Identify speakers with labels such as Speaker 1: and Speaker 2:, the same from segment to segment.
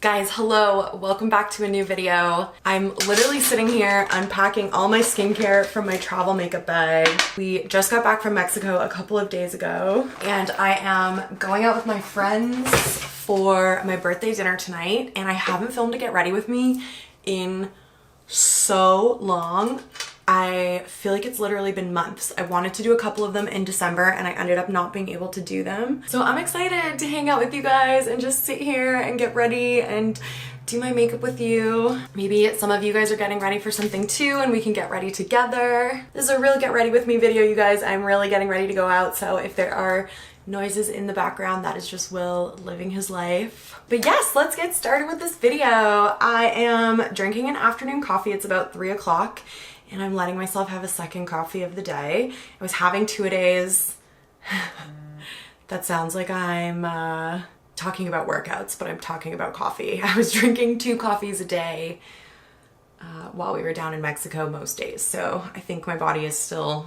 Speaker 1: Guys, hello, welcome back to a new video. I'm literally sitting here unpacking all my skincare from my travel makeup bag. We just got back from Mexico a couple of days ago, and I am going out with my friends for my birthday dinner tonight, and I haven't filmed a get ready with me in so long. I feel like it's literally been months. I wanted to do a couple of them in December and I ended up not being able to do them. So I'm excited to hang out with you guys and just sit here and get ready and do my makeup with you. Maybe some of you guys are getting ready for something too and we can get ready together. This is a real get ready with me video, you guys. I'm really getting ready to go out, so if there are noises in the background, that is just Will living his life. But yes, let's get started with this video. I am drinking an afternoon coffee. It's about 3 o'clock. And I'm letting myself have a second coffee of the day. I was having 2-a-days. That sounds like I'm talking about workouts, but I'm talking about coffee. I was drinking 2 coffees a day while we were down in Mexico most days. So I think my body is still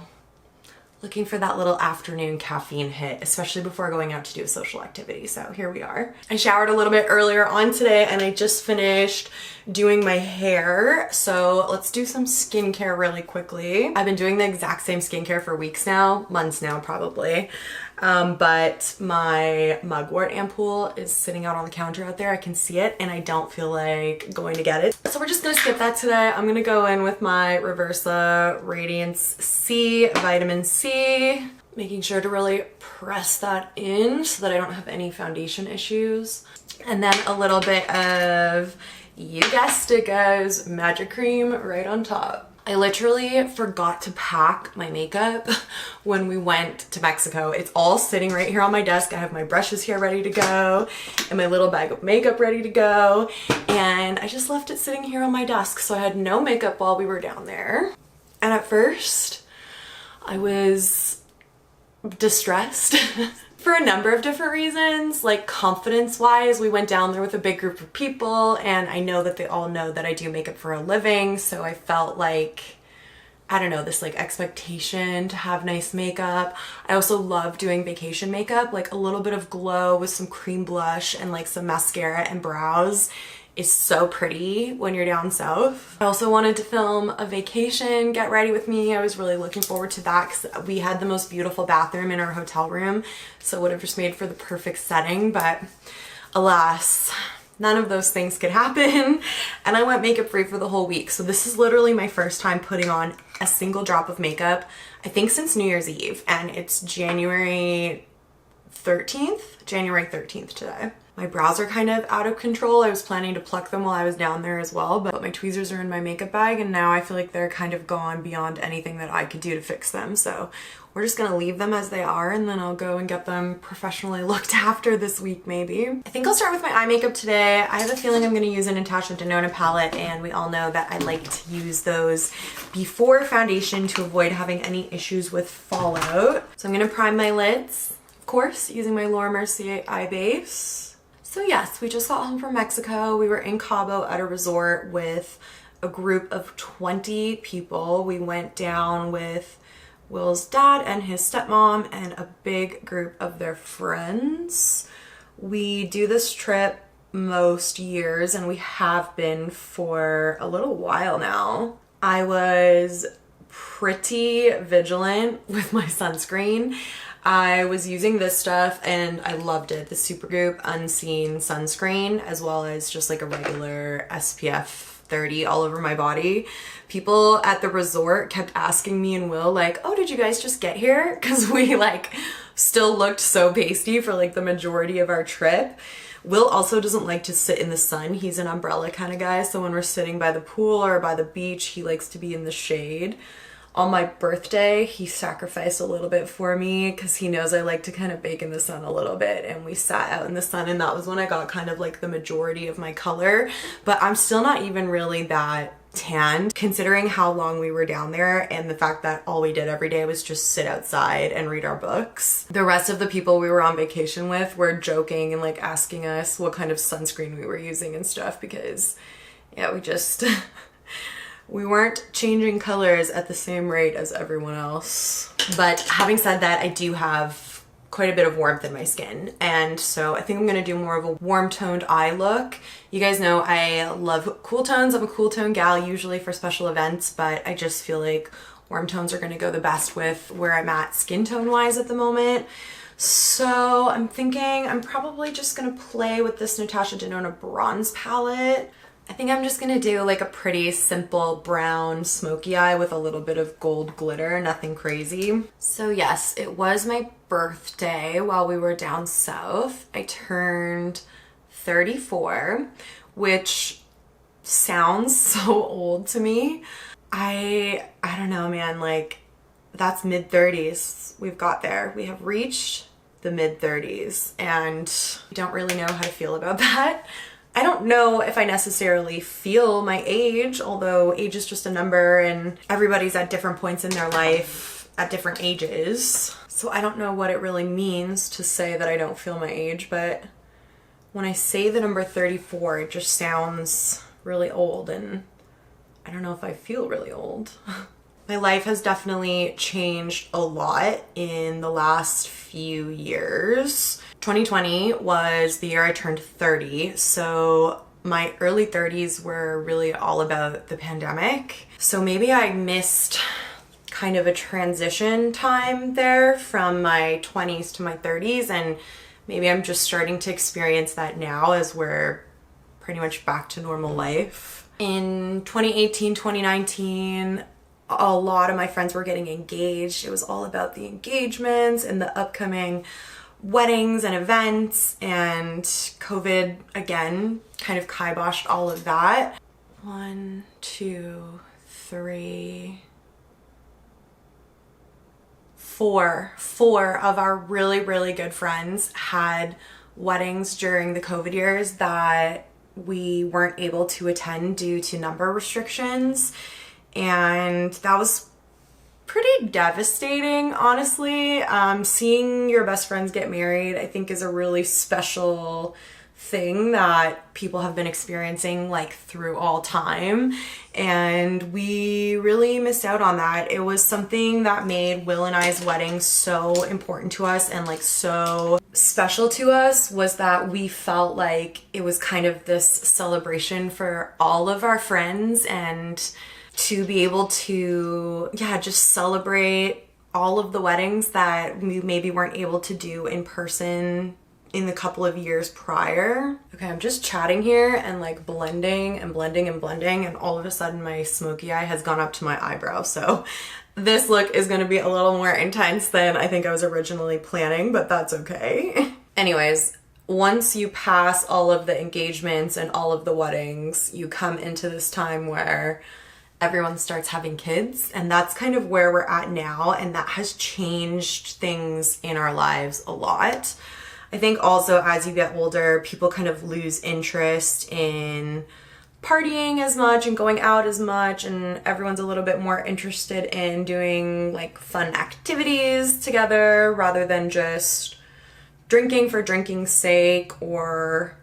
Speaker 1: looking for that little afternoon caffeine hit, especially before going out to do a social activity. So here we are. I showered a little bit earlier on today and I just finished doing my hair. So let's do some skincare really quickly. I've been doing the exact same skincare for weeks now, months now probably. But my mugwort ampoule is sitting out on the counter out there. I can see it and I don't feel like going to get it. So we're just gonna skip that today. I'm gonna go in with my Reversa Radiance C Vitamin C, making sure to really press that in so that I don't have any foundation issues. And then a little bit of, you guessed it guys, magic cream right on top. I literally forgot to pack my makeup when we went to Mexico. It's all sitting right here on my desk. I have my brushes here ready to go and my little bag of makeup ready to go. And I just left it sitting here on my desk. So I had no makeup while we were down there. And at first I was distressed for a number of different reasons. Like confidence wise, we went down there with a big group of people and I know that they all know that I do makeup for a living, so I felt like, I don't know, this like expectation to have nice makeup. I also love doing vacation makeup, like a little bit of glow with some cream blush and like some mascara and brows is so pretty when you're down south. I also wanted to film a vacation get ready with me. I was really looking forward to that because we had the most beautiful bathroom in our hotel room, so it would have just made for the perfect setting, but alas, none of those things could happen and I went makeup free for the whole week. So this is literally my first time putting on a single drop of makeup, I think since New Year's Eve, and it's January 13th today. My brows are kind of out of control. I was planning to pluck them while I was down there as well, but my tweezers are in my makeup bag and now I feel like they're kind of gone beyond anything that I could do to fix them. So we're just gonna leave them as they are and then I'll go and get them professionally looked after this week maybe. I think I'll start with my eye makeup today. I have a feeling I'm gonna use a Natasha Denona palette, and we all know that I like to use those before foundation to avoid having any issues with fallout. So I'm gonna prime my lids, of course, using my Laura Mercier eye base. So yes, we just got home from Mexico. We were in Cabo at a resort with a group of 20 people. We went down with Will's dad and his stepmom and a big group of their friends. We do this trip most years and we have been for a little while now. I was pretty vigilant with my sunscreen. I was using this stuff and I loved it. The Supergoop Unseen sunscreen, as well as just like a regular SPF 30 all over my body. People at the resort kept asking me and Will like, oh, did you guys just get here? Because we like still looked so pasty for like the majority of our trip. Will also doesn't like to sit in the sun. He's an umbrella kind of guy. So when we're sitting by the pool or by the beach, he likes to be in the shade. On my birthday, he sacrificed a little bit for me because he knows I like to kind of bake in the sun a little bit, and we sat out in the sun and that was when I got kind of like the majority of my color, but I'm still not even really that tanned considering how long we were down there and the fact that all we did every day was just sit outside and read our books. The rest of the people we were on vacation with were joking and like asking us what kind of sunscreen we were using and stuff because yeah, we just we weren't changing colors at the same rate as everyone else. But having said that, I do have quite a bit of warmth in my skin. And so I think I'm gonna do more of a warm toned eye look. You guys know I love cool tones. I'm a cool tone gal usually for special events, but I just feel like warm tones are gonna go the best with where I'm at skin tone wise at the moment. So I'm thinking I'm probably just gonna play with this Natasha Denona bronze palette. I think I'm just gonna do like a pretty simple brown smoky eye with a little bit of gold glitter, nothing crazy. So yes, it was my birthday while we were down south. I turned 34, which sounds so old to me. I don't know, man, like that's mid-30s. We've got there. We have reached the mid-30s and I don't really know how to feel about that. I don't know if I necessarily feel my age, although age is just a number and everybody's at different points in their life at different ages. So I don't know what it really means to say that I don't feel my age, but when I say the number 34, it just sounds really old and I don't know if I feel really old. My life has definitely changed a lot in the last few years. 2020 was the year I turned 30, so my early 30s were really all about the pandemic. So maybe I missed kind of a transition time there from my 20s to my 30s, and maybe I'm just starting to experience that now as we're pretty much back to normal life. In 2018, 2019, a lot of my friends were getting engaged. It was all about the engagements and the upcoming weddings and events, and COVID again kind of kiboshed all of that. 1, 2, 3, 4 of our really good friends had weddings during the COVID years that we weren't able to attend due to number restrictions, and that was pretty devastating, honestly. Seeing your best friends get married, I think, is a really special thing that people have been experiencing like through all time, and we really missed out on that. It was something that made Will and I's wedding so important to us and like so special to us, was that we felt like it was kind of this celebration for all of our friends, and to be able to, just celebrate all of the weddings that we maybe weren't able to do in person in the couple of years prior. Okay, I'm just chatting here and like blending and blending and blending, and all of a sudden my smoky eye has gone up to my eyebrow. So this look is gonna be a little more intense than I think I was originally planning, but that's okay. Anyways, once you pass all of the engagements and all of the weddings, you come into this time where everyone starts having kids, and that's kind of where we're at now, and that has changed things in our lives a lot. I think also as you get older, people kind of lose interest in partying as much and going out as much, and everyone's a little bit more interested in doing like fun activities together rather than just drinking for drinking's sake or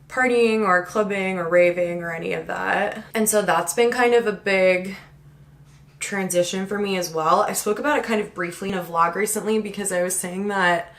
Speaker 1: partying or clubbing or raving or any of that. And so that's been kind of a big transition for me as well. I spoke about it kind of briefly in a vlog recently because I was saying that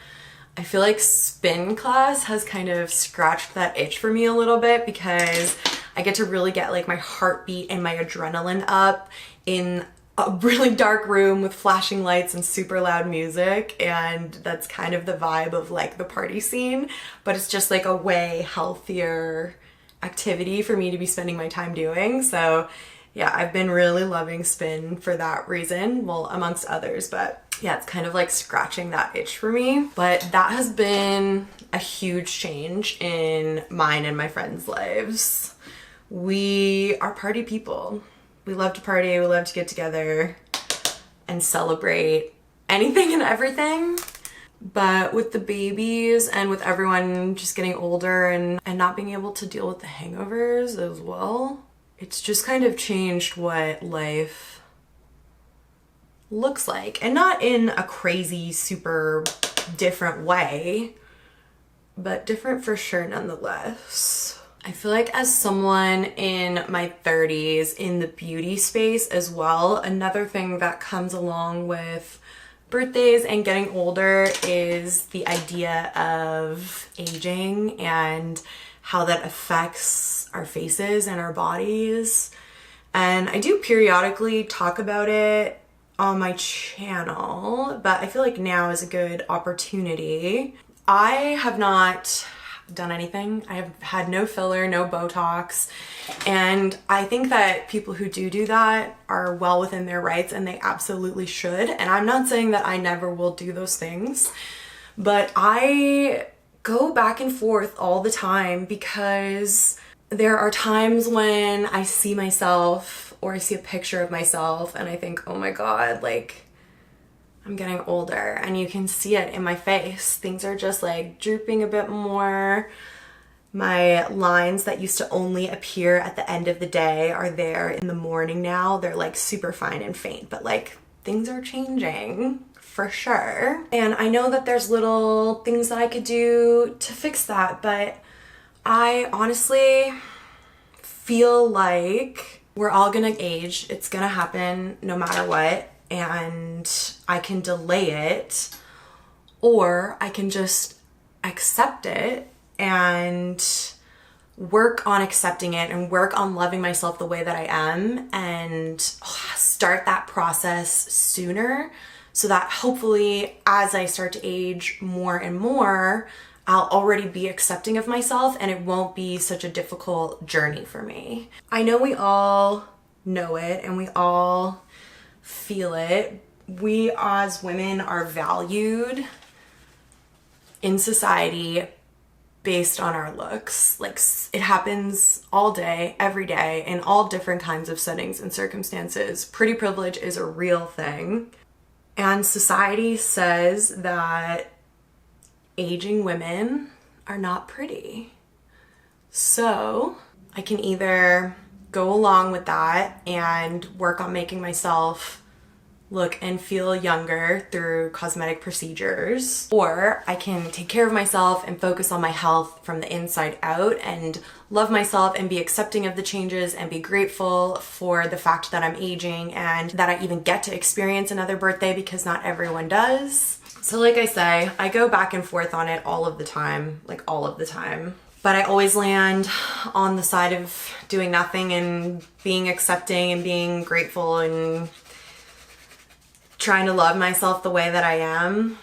Speaker 1: I feel like spin class has kind of scratched that itch for me a little bit, because I get to really get like my heartbeat and my adrenaline up in a really dark room with flashing lights and super loud music, and that's kind of the vibe of like the party scene, but it's just like a way healthier activity for me to be spending my time doing. So yeah, I've been really loving spin for that reason, well, amongst others, but yeah, it's kind of like scratching that itch for me. But that has been a huge change in mine and my friends' lives. We are party people. We love to party, we love to get together and celebrate anything and everything. But with the babies and with everyone just getting older and not being able to deal with the hangovers as well, it's just kind of changed what life looks like. And not in a crazy, super different way, but different for sure nonetheless. I feel like as someone in my 30s in the beauty space as well, another thing that comes along with Birthdays and getting older is the idea of aging and how that affects our faces and our bodies. And I do periodically talk about it on my channel, but I feel like now is a good opportunity. I have not done anything. I have had no filler, no Botox. And I think that people who do that are well within their rights and they absolutely should. And I'm not saying that I never will do those things, but I go back and forth all the time because there are times when I see myself or I see a picture of myself and I think, oh my God, like I'm getting older, and you can see it in my face. Things are just like drooping a bit more. My lines that used to only appear at the end of the day are there in the morning now. They're like super fine and faint, but like things are changing for sure. And I know that there's little things that I could do to fix that, but I honestly feel like we're all gonna age. It's gonna happen no matter what. And I can delay it, or I can just accept it and work on accepting it and work on loving myself the way that I am and start that process sooner so that hopefully as I start to age more and more, I'll already be accepting of myself and it won't be such a difficult journey for me. I know we all know it and we all feel it. We as women are valued in society based on our looks. Like it happens all day, every day, in all different kinds of settings and circumstances. Pretty privilege is a real thing. And society says that aging women are not pretty. So I can either go along with that and work on making myself look and feel younger through cosmetic procedures, or I can take care of myself and focus on my health from the inside out and love myself and be accepting of the changes and be grateful for the fact that I'm aging and that I even get to experience another birthday because not everyone does. So like I say, I go back and forth on it all of the time, like all of the time. But I always land on the side of doing nothing and being accepting and being grateful and trying to love myself the way that I am.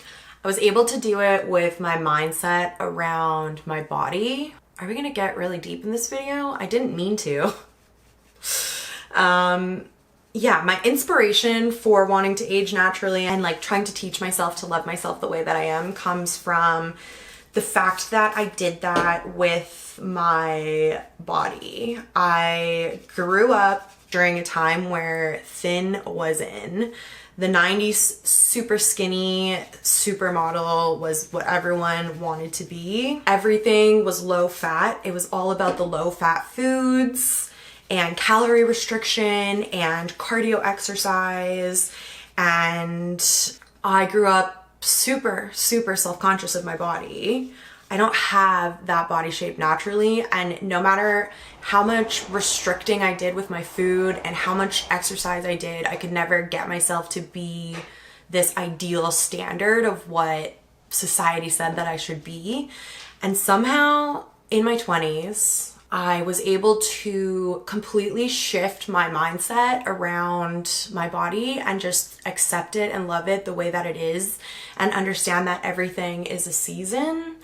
Speaker 1: I was able to do it with my mindset around my body. Are we gonna get really deep in this video? I didn't mean to. Yeah, my inspiration for wanting to age naturally and like trying to teach myself to love myself the way that I am comes from the fact that I did that with my body. I grew up during a time where thin was in. The 90s, super skinny, supermodel was what everyone wanted to be. Everything was low fat. It was all about the low fat foods and calorie restriction and cardio exercise. And I grew up super self-conscious of my body. I don't have that body shape naturally, and no matter how much restricting I did with my food and how much exercise I did, I could never get myself to be this ideal standard of what society said that I should be. And somehow in my 20s, I was able to completely shift my mindset around my body and just accept it and love it the way that it is and understand that everything is a season.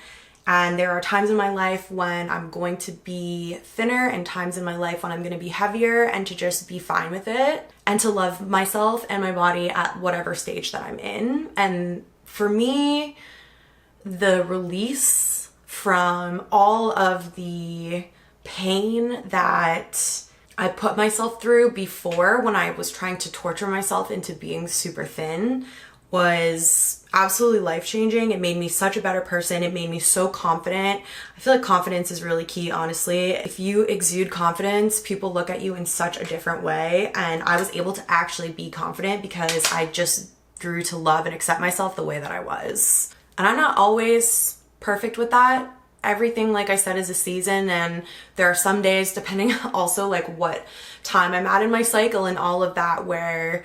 Speaker 1: And there are times in my life when I'm going to be thinner and times in my life when I'm going to be heavier, and to just be fine with it and to love myself and my body at whatever stage that I'm in. And for me, the release from all of the pain that I put myself through before when I was trying to torture myself into being super thin was absolutely life-changing. It made me such a better person. It made me so confident. I feel like confidence is really key, honestly. If you exude confidence, people look at you in such a different way. And I was able to actually be confident because I just grew to love and accept myself the way that I was. And I'm not always perfect with that. Everything, like I said, is a season, and there are some days, depending also like what time I'm at in my cycle and all of that, where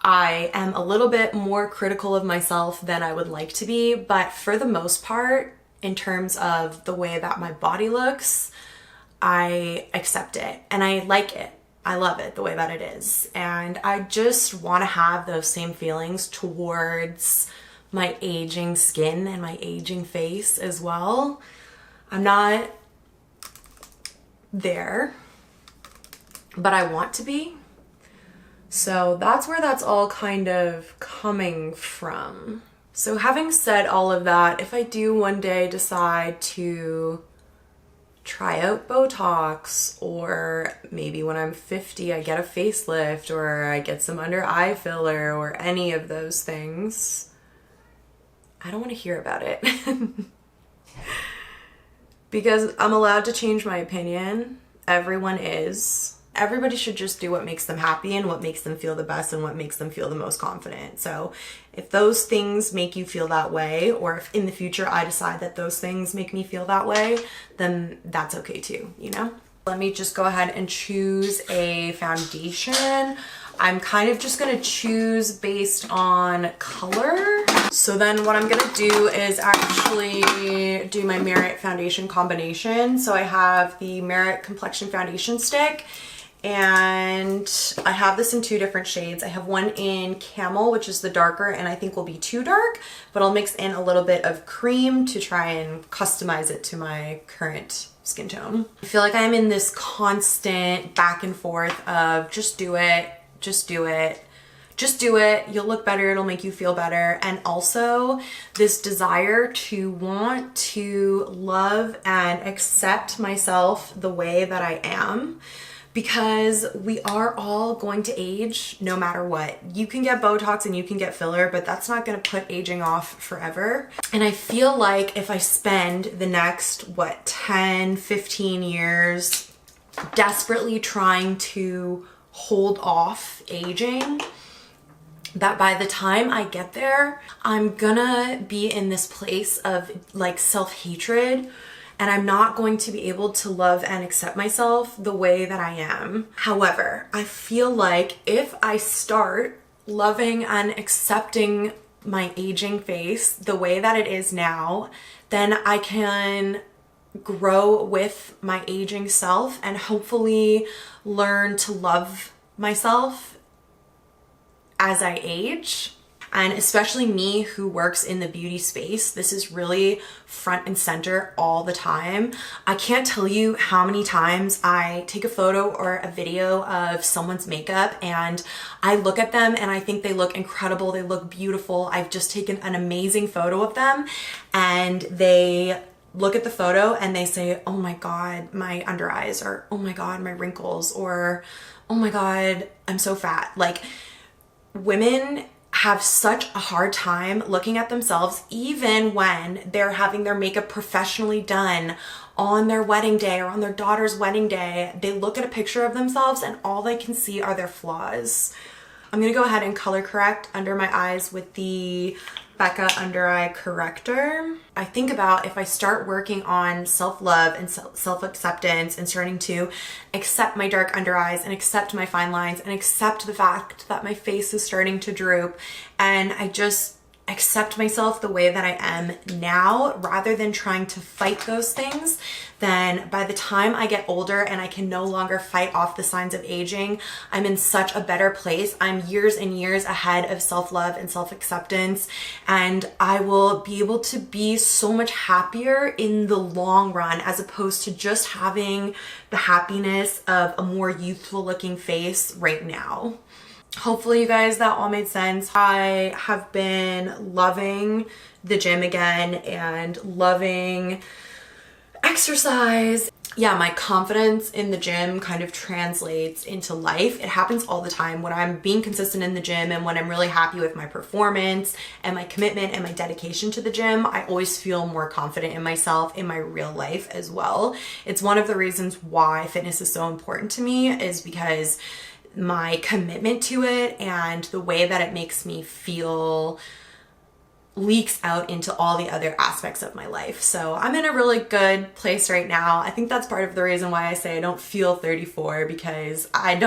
Speaker 1: I am a little bit more critical of myself than I would like to be, but for the most part, in terms of the way that my body looks, I accept it and I like it. I love it the way that it is. And I just want to have those same feelings towards my aging skin and my aging face as well. I'm not there, but I want to be. So that's where that's all kind of coming from. So having said all of that, if I do one day decide to try out Botox, or maybe when I'm 50 I get a facelift, or I get some under eye filler, or any of those things, I don't want to hear about it. Because I'm allowed to change my opinion. Everyone is. Everybody should just do what makes them happy and what makes them feel the best and what makes them feel the most confident. So if those things make you feel that way, or if in the future I decide that those things make me feel that way, then that's okay too, you know? Let me just go ahead and choose a foundation. I'm kind of just gonna choose based on color. So then what I'm gonna do is actually do my Merit foundation combination. So I have the Merit Complexion Foundation Stick, and I have this in 2 different shades. I have one in Camel, which is the darker and I think will be too dark, but I'll mix in a little bit of cream to try and customize it to my current skin tone. I feel like I'm in this constant back and forth of just do it, just do it, just do it, you'll look better, it'll make you feel better. And also this desire to want to love and accept myself the way that I am, because we are all going to age no matter what. You can get Botox and you can get filler, but that's not gonna put aging off forever. And I feel like if I spend the next, 10, 15 years desperately trying to hold off aging, that by the time I get there, I'm gonna be in this place of like self-hatred, and I'm not going to be able to love and accept myself the way that I am. However, I feel like if I start loving and accepting my aging face the way that it is now, then I can grow with my aging self and hopefully learn to love myself as I age. And especially me who works in the beauty space, this is really front and center all the time. I can't tell you how many times I take a photo or a video of someone's makeup and I look at them and I think they look incredible, they look beautiful. I've just taken an amazing photo of them and they look at the photo and they say, oh my God, my under eyes, or oh my God, my wrinkles, or oh my God, I'm so fat. Like, women have such a hard time looking at themselves, even when they're having their makeup professionally done on their wedding day or on their daughter's wedding day. They look at a picture of themselves and all they can see are their flaws. I'm gonna go ahead and color correct under my eyes with the Becca Under Eye Corrector. I think about if I start working on self-love and self-acceptance and starting to accept my dark under eyes and accept my fine lines and accept the fact that my face is starting to droop, and I just accept myself the way that I am now rather than trying to fight those things, then by the time I get older and I can no longer fight off the signs of aging, I'm in such a better place. I'm years and years ahead of self-love and self-acceptance, and I will be able to be so much happier in the long run as opposed to just having the happiness of a more youthful looking face right now. Hopefully you guys, that all made sense. I have been loving the gym again and loving exercise. Yeah, my confidence in the gym kind of translates into life. It happens all the time when I'm being consistent in the gym and when I'm really happy with my performance and my commitment and my dedication to the gym. I always feel more confident in myself in my real life as well. It's one of the reasons why fitness is so important to me, is because my commitment to it and the way that it makes me feel leaks out into all the other aspects of my life. So I'm in a really good place right now. I think that's part of the reason why I say I don't feel 34, because I'm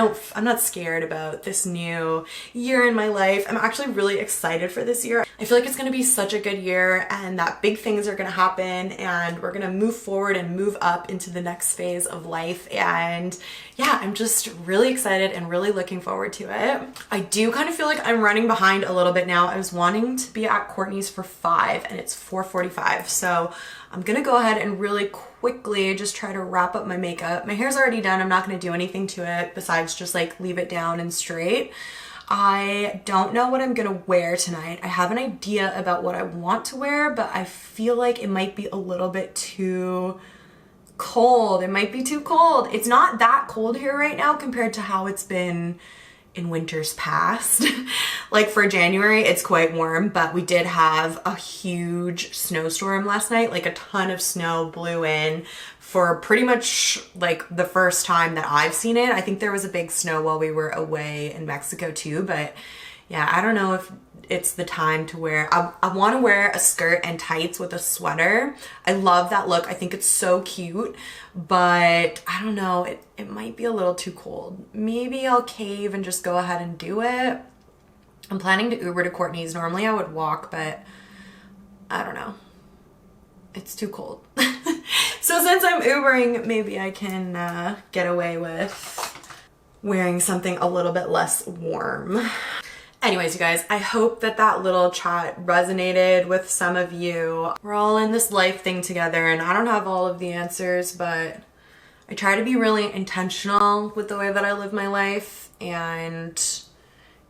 Speaker 1: not scared about this new year in my life. I'm actually really excited for this year. I feel like it's going to be such a good year and that big things are going to happen and we're going to move forward and move up into the next phase of life. And yeah, I'm just really excited and really looking forward to it. I do kind of feel like I'm running behind a little bit now. I was wanting to be at Courtney's for 5 and it's 4:45. So I'm gonna go ahead and really quickly just try to wrap up my makeup. My hair's already done. I'm not gonna do anything to it besides just like leave it down and straight. I don't know what I'm gonna wear tonight. I have an idea about what I want to wear, but I feel like it might be a little bit too cold. It might be too cold. It's not that cold here right now compared to how it's been in winters past. Like for January, it's quite warm, but we did have a huge snowstorm last night. Like a ton of snow blew in for pretty much like the first time that I've seen it. I think there was a big snow while we were away in Mexico too, but yeah, I don't know if it's the time to wear. I want to wear a skirt and tights with a sweater. I love that look. I think it's so cute, but I don't know. It might be a little too cold. Maybe I'll cave and just go ahead and do it. I'm planning to Uber to Courtney's. Normally I would walk, but I don't know. It's too cold. So since I'm Ubering, maybe I can get away with wearing something a little bit less warm. Anyways, you guys, I hope that that little chat resonated with some of you. We're all in this life thing together and I don't have all of the answers, but I try to be really intentional with the way that I live my life, and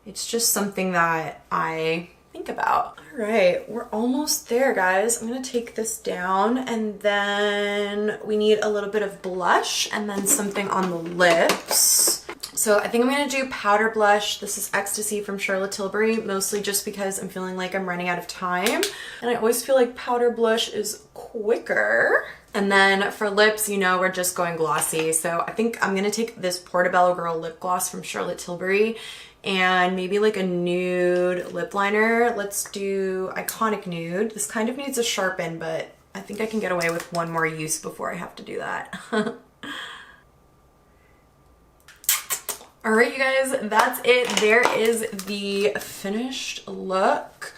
Speaker 1: it's just something that I think about. All right, we're almost there, guys. I'm gonna take this down and then we need a little bit of blush and then something on the lips. So I think I'm gonna do powder blush. This is Ecstasy from Charlotte Tilbury, mostly just because I'm feeling like I'm running out of time. And I always feel like powder blush is quicker. And then for lips, you know, we're just going glossy. So I think I'm gonna take this Portobello Girl lip gloss from Charlotte Tilbury and maybe like a nude lip liner. Let's do Iconic Nude. This kind of needs a sharpen, but I think I can get away with one more use before I have to do that. All right, you guys, that's it. There is the finished look.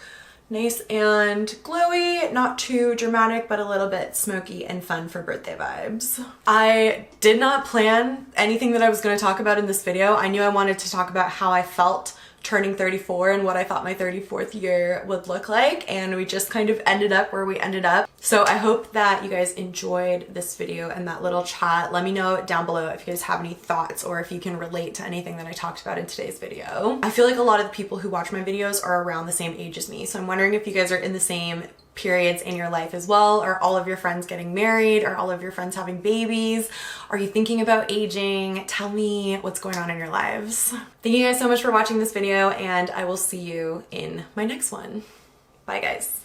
Speaker 1: Nice and glowy, not too dramatic, but a little bit smoky and fun for birthday vibes. I did not plan anything that I was going to talk about in this video. I knew I wanted to talk about how I felt turning 34 and what I thought my 34th year would look like, and we just kind of ended up where we ended up. So I hope that you guys enjoyed this video and that little chat. Let me know down below if you guys have any thoughts or if you can relate to anything that I talked about in today's video. I feel like a lot of the people who watch my videos are around the same age as me, so I'm wondering if you guys are in the same periods in your life as well. Are all of your friends getting married? Are all of your friends having babies? Are you thinking about aging? Tell me what's going on in your lives. Thank you guys so much for watching this video, and I will see you in my next one. Bye, guys.